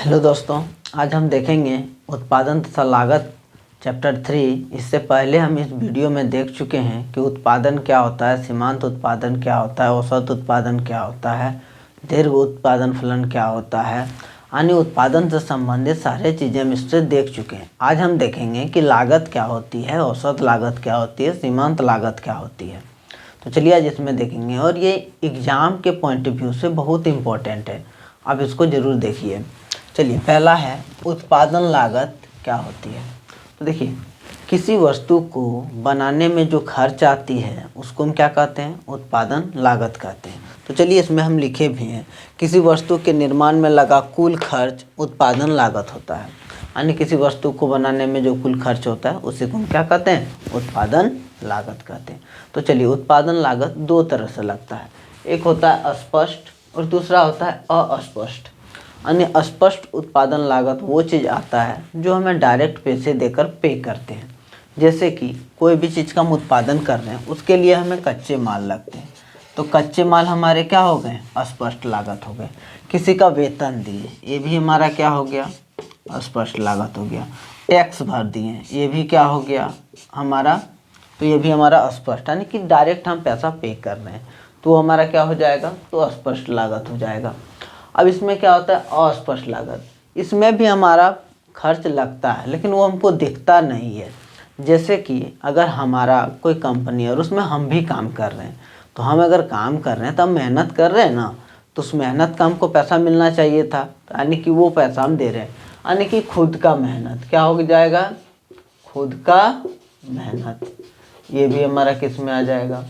Hello दोस्तों, आज हम देखेंगे उत्पादन तथा लागत चैप्टर 3। इससे पहले हम इस वीडियो में देख चुके हैं कि उत्पादन क्या होता है, सीमांत उत्पादन क्या होता है, औसत उत्पादन क्या होता है, दीर्घ उत्पादन फलन क्या होता है, अन्य उत्पादन से संबंधित सारे चीज़ें हम इससे देख चुके हैं। आज हम देखेंगे कि लागत क्या होती है, औसत लागत क्या होती है, सीमांत लागत क्या होती है। तो चलिए आज इसमें देखेंगे और ये एग्ज़ाम के पॉइंट ऑफ व्यू से बहुत इम्पोर्टेंट है, आप इसको ज़रूर देखिए। चलिए, पहला है उत्पादन लागत क्या होती है। तो देखिए, किसी वस्तु को बनाने में जो खर्च आती है उसको हम क्या कहते हैं, उत्पादन लागत कहते हैं। तो चलिए इसमें हम लिखे भी हैं, किसी वस्तु के निर्माण में लगा कुल खर्च उत्पादन लागत होता है। यानी किसी वस्तु को बनाने में जो कुल खर्च होता है उसी को हम क्या कहते हैं, उत्पादन लागत कहते हैं। तो चलिए, उत्पादन लागत दो तरह से लगता है, एक होता है स्पष्ट और दूसरा होता है अस्पष्ट। अन्य स्पष्ट उत्पादन लागत वो चीज़ आता है जो हमें डायरेक्ट पैसे देकर पे करते हैं। जैसे कि कोई भी चीज़ का हम उत्पादन कर रहे हैं, उसके लिए हमें कच्चे माल लगते हैं, तो कच्चे माल हमारे क्या हो गए, अस्पष्ट लागत हो गए। किसी का वेतन दिए, ये भी हमारा क्या हो गया, अस्पष्ट लागत हो गया। टैक्स भर दिए, ये भी क्या हो गया हमारा, तो ये भी हमारा अस्पष्ट, यानी कि डायरेक्ट हम पैसा पे कर रहे हैं, तो हमारा क्या हो जाएगा, तो अस्पष्ट लागत हो जाएगा। अब इसमें क्या होता है अस्पष्ट लागत, इसमें भी हमारा खर्च लगता है लेकिन वो हमको दिखता नहीं है। जैसे कि अगर हमारा कोई कंपनी है और उसमें हम भी काम कर रहे हैं, तो हम अगर काम कर रहे हैं तो हम मेहनत कर रहे हैं ना, तो उस मेहनत का हमको पैसा मिलना चाहिए था, यानी कि वो पैसा हम दे रहे हैं, यानी कि खुद का मेहनत क्या हो जाएगा, खुद का मेहनत। ये भी हमारा किस में आ जाएगा,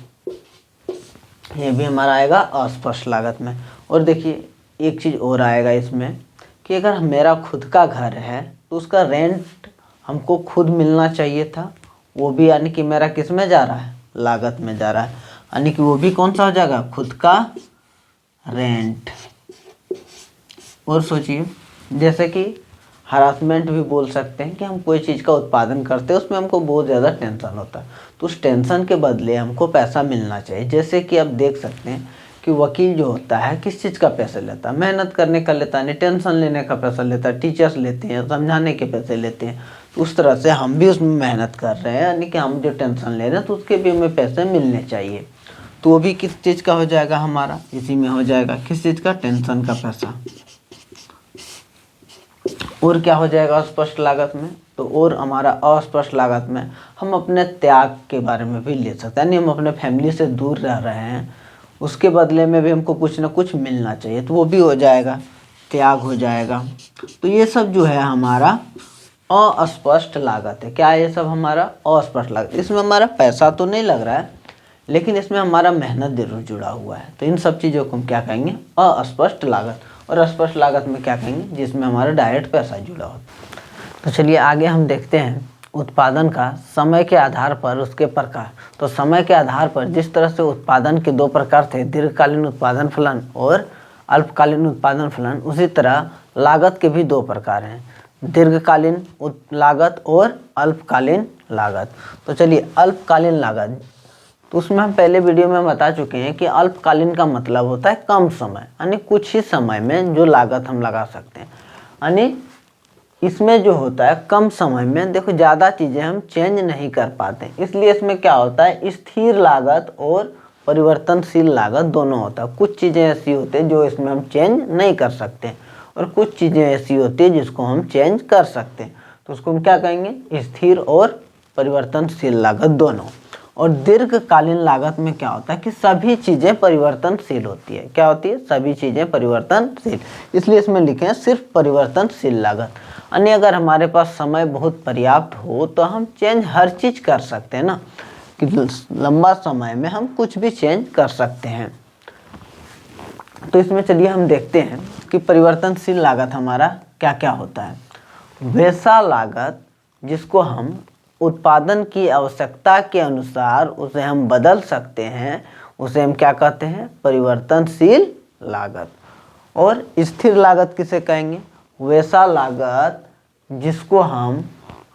ये भी हमारा आएगा अस्पष्ट लागत में। और देखिए एक चीज़ और आएगा इसमें कि अगर मेरा खुद का घर है तो उसका रेंट हमको खुद मिलना चाहिए था, वो भी यानी कि मेरा किस में जा रहा है, लागत में जा रहा है, यानी कि वो भी कौन सा हो जाएगा, खुद का रेंट। और सोचिए, जैसे कि हरासमेंट भी बोल सकते हैं कि हम कोई चीज़ का उत्पादन करते हैं, उसमें हमको बहुत ज़्यादा टेंशन होता है, तो उस टेंशन के बदले हमको पैसा मिलना चाहिए। जैसे कि आप देख सकते हैं कि वकील जो होता है किस चीज़ का पैसा लेता है, मेहनत करने का लेता है, नहीं टेंशन लेने का पैसा लेता है। टीचर्स लेते हैं, समझाने के पैसे लेते हैं, तो उस तरह से हम भी उसमें मेहनत कर रहे हैं, यानी कि हम जो टेंशन ले रहे हैं तो उसके भी हमें पैसे मिलने चाहिए। तो वो भी किस चीज़ का हो जाएगा हमारा, इसी में हो जाएगा, किस चीज़ का, टेंशन का पैसा। और क्या हो जाएगा अस्पष्ट लागत में, तो और हमारा अस्पष्ट लागत में हम अपने त्याग के बारे में भी ले सकते हैं, यानी हम अपने फैमिली से दूर रह रहे हैं, उसके बदले में भी हमको कुछ ना कुछ मिलना चाहिए, तो वो भी हो जाएगा, त्याग हो जाएगा। तो ये सब जो है हमारा अस्पष्ट लागत है। क्या है ये सब, हमारा अस्पष्ट लागत। इसमें हमारा पैसा तो नहीं लग रहा है लेकिन इसमें हमारा मेहनत जरूर जुड़ा हुआ है, तो इन सब चीज़ों को हम क्या कहेंगे, अस्पष्ट लागत। और अस्पष्ट लागत में क्या कहेंगे, जिसमें हमारा डायरेक्ट पैसा जुड़ा हो। तो चलिए आगे हम देखते हैं उत्पादन का समय के आधार पर उसके प्रकार। तो समय के आधार पर जिस तरह से उत्पादन के दो प्रकार थे, दीर्घकालीन उत्पादन फलन और अल्पकालीन उत्पादन फलन, उसी तरह लागत के भी दो प्रकार हैं, दीर्घकालीन लागत और अल्पकालीन लागत। तो चलिए अल्पकालीन लागत, तो उसमें हम पहले वीडियो में बता चुके हैं कि अल्पकालीन का मतलब होता है कम समय, यानी कुछ ही समय में जो लागत हम लगा सकते हैं। यानी इसमें जो होता है कम समय में, देखो ज़्यादा चीज़ें हम चेंज नहीं कर पाते, इसलिए इसमें क्या होता है, स्थिर लागत और परिवर्तनशील लागत दोनों होता है। कुछ चीज़ें ऐसी होती हैं जो इसमें हम चेंज नहीं कर सकते और कुछ चीज़ें ऐसी होती हैं जिसको हम चेंज कर सकते हैं, तो उसको हम क्या कहेंगे, स्थिर और परिवर्तनशील लागत दोनों। और दीर्घकालीन लागत में क्या होता है कि सभी चीज़ें परिवर्तनशील होती है। क्या होती है, सभी चीज़ें परिवर्तनशील, इसलिए इसमें लिखे हैं सिर्फ परिवर्तनशील लागत। अन्य अगर हमारे पास समय बहुत पर्याप्त हो तो हम चेंज हर चीज़ कर सकते हैं ना, कि लंबा समय में हम कुछ भी चेंज कर सकते हैं। तो इसमें चलिए हम देखते हैं कि परिवर्तनशील लागत हमारा क्या क्या होता है। वैसा लागत जिसको हम उत्पादन की आवश्यकता के अनुसार उसे हम बदल सकते हैं, उसे हम क्या कहते हैं, परिवर्तनशील लागत। और स्थिर लागत किसे कहेंगे, वैसा लागत जिसको हम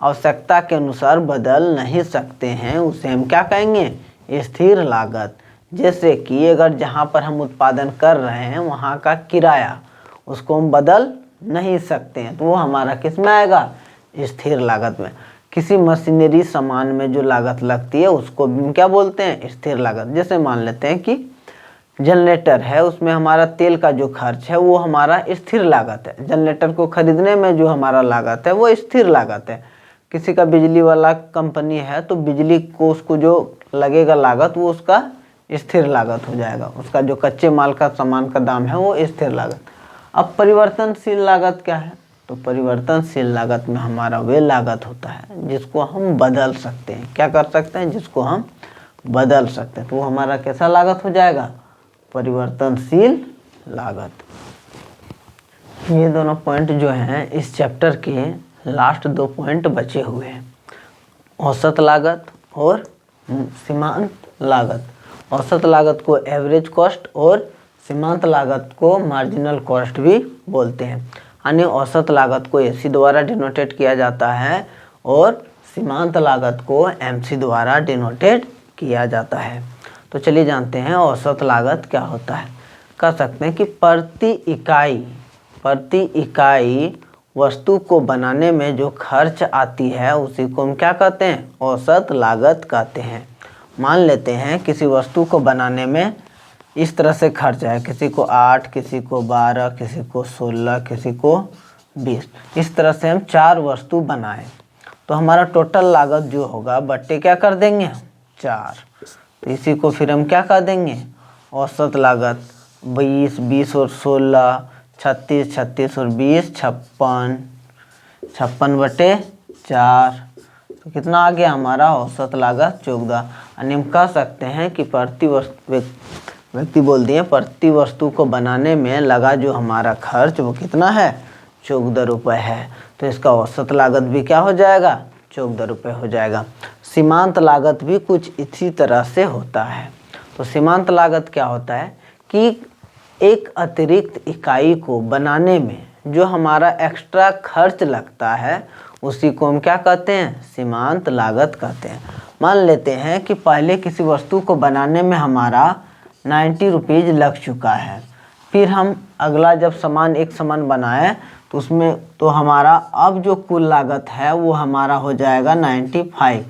आवश्यकता के अनुसार बदल नहीं सकते हैं, उसे हम क्या कहेंगे, स्थिर लागत। जैसे कि अगर जहाँ पर हम उत्पादन कर रहे हैं वहाँ का किराया, उसको हम बदल नहीं सकते हैं, तो वो हमारा किस में आएगा, स्थिर लागत में। किसी मशीनरी सामान में जो लागत लगती है उसको क्या बोलते हैं, स्थिर लागत। जैसे मान लेते हैं कि जनरेटर है, उसमें हमारा तेल का जो खर्च है वो हमारा स्थिर लागत है। जनरेटर को खरीदने में जो हमारा लागत है वो स्थिर लागत है। किसी का बिजली वाला कंपनी है तो बिजली को उसको जो लगेगा लागत वो उसका स्थिर लागत हो जाएगा। उसका जो कच्चे माल का सामान का दाम है वो स्थिर लागत। अब परिवर्तनशील लागत क्या है, तो परिवर्तनशील लागत में हमारा वे लागत होता है जिसको हम बदल सकते हैं। क्या कर सकते हैं, जिसको हम बदल सकते हैं, तो वो हमारा कैसा लागत हो जाएगा, परिवर्तनशील लागत। ये दोनों पॉइंट जो हैं इस चैप्टर के लास्ट 2 पॉइंट बचे हुए हैं, औसत लागत और सीमांत लागत। औसत लागत को एवरेज कॉस्ट और सीमांत लागत को मार्जिनल कॉस्ट भी बोलते हैं। यानी औसत लागत को एसी द्वारा डिनोटेट किया जाता है और सीमांत लागत को एमसी द्वारा डिनोटेट किया जाता है। तो चलिए जानते हैं औसत लागत क्या होता है। कह सकते हैं कि प्रति इकाई वस्तु को बनाने में जो खर्च आती है उसी को हम क्या कहते हैं, औसत लागत कहते हैं। मान लेते हैं किसी वस्तु को बनाने में इस तरह से खर्च है, किसी को 8, किसी को 12, किसी को 16, किसी को 20, इस तरह से हम 4 वस्तु बनाएं तो हमारा टोटल लागत जो होगा बट्टे क्या कर देंगे, 4। तो इसी को फिर हम क्या कह देंगे, औसत लागत। 20 और 16, 36 और 20, 56 बटे 4, तो कितना आ गया हमारा औसत लागत 14। यानी हम कह सकते हैं कि प्रति वस्तु को बनाने में लगा जो हमारा खर्च वो कितना है, 14 रुपये है। तो इसका औसत लागत भी क्या हो जाएगा, 14 रुपये हो जाएगा। सीमांत लागत भी कुछ इसी तरह से होता है। तो सीमांत लागत क्या होता है कि एक अतिरिक्त इकाई को बनाने में जो हमारा एक्स्ट्रा खर्च लगता है उसी को हम क्या कहते हैं, सीमांत लागत कहते हैं। मान लेते हैं कि पहले किसी वस्तु को बनाने में हमारा 90 रुपीज़ लग चुका है, फिर हम अगला जब एक सामान बनाए तो उसमें तो हमारा अब जो कुल लागत है वो हमारा हो जाएगा 95।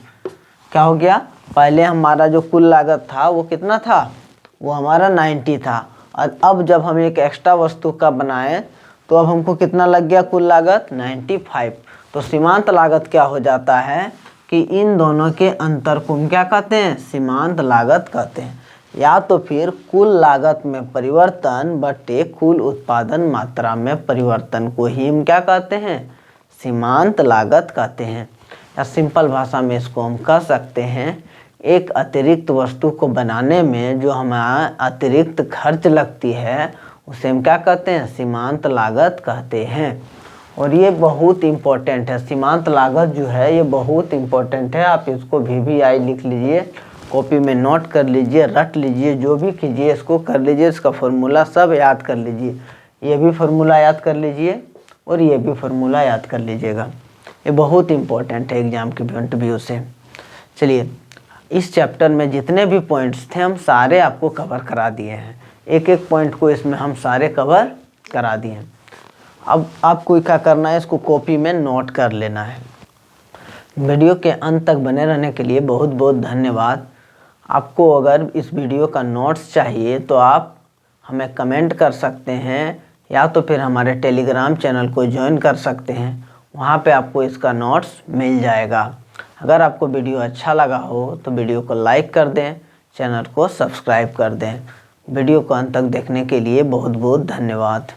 क्या हो गया, पहले हमारा जो कुल लागत था वो कितना था, वो हमारा 90 था, और अब जब हम एक एक्स्ट्रा वस्तु का बनाए तो अब हमको कितना लग गया कुल लागत, 95। तो सीमांत लागत क्या हो जाता है कि इन दोनों के अंतर को हम क्या कहते हैं, सीमांत लागत कहते हैं। या तो फिर कुल लागत में परिवर्तन बटे कुल उत्पादन मात्रा में परिवर्तन को ही हम क्या कहते हैं, सीमांत लागत कहते हैं। या सिंपल भाषा में इसको हम कह सकते हैं, एक अतिरिक्त वस्तु को बनाने में जो हमारा अतिरिक्त खर्च लगती है उसे हम क्या कहते हैं, सीमांत लागत कहते हैं। और ये बहुत इम्पोर्टेंट है, सीमांत लागत जो है ये बहुत इम्पोर्टेंट है। आप इसको VVI लिख लीजिए, कॉपी में नोट कर लीजिए, रट लीजिए, जो भी कीजिए इसको कर लीजिए, इसका फॉर्मूला सब याद कर लीजिए। ये भी फार्मूला याद कर लीजिए और ये भी फार्मूला याद कर लीजिएगा, ये बहुत इम्पोर्टेंट है एग्जाम के पॉइंट ऑफ व्यू से। चलिए, इस चैप्टर में जितने भी पॉइंट्स थे हम सारे आपको कवर करा दिए हैं, एक एक पॉइंट को इसमें हम सारे कवर करा दिए हैं। अब आपको क्या करना है, इसको कॉपी में नोट कर लेना है। वीडियो के अंत तक बने रहने के लिए बहुत बहुत धन्यवाद। आपको अगर इस वीडियो का नोट्स चाहिए तो आप हमें कमेंट कर सकते हैं, या तो फिर हमारे टेलीग्राम चैनल को ज्वाइन कर सकते हैं, वहाँ पे आपको इसका नोट्स मिल जाएगा। अगर आपको वीडियो अच्छा लगा हो तो वीडियो को लाइक कर दें, चैनल को सब्सक्राइब कर दें। वीडियो को अंत तक देखने के लिए बहुत बहुत धन्यवाद।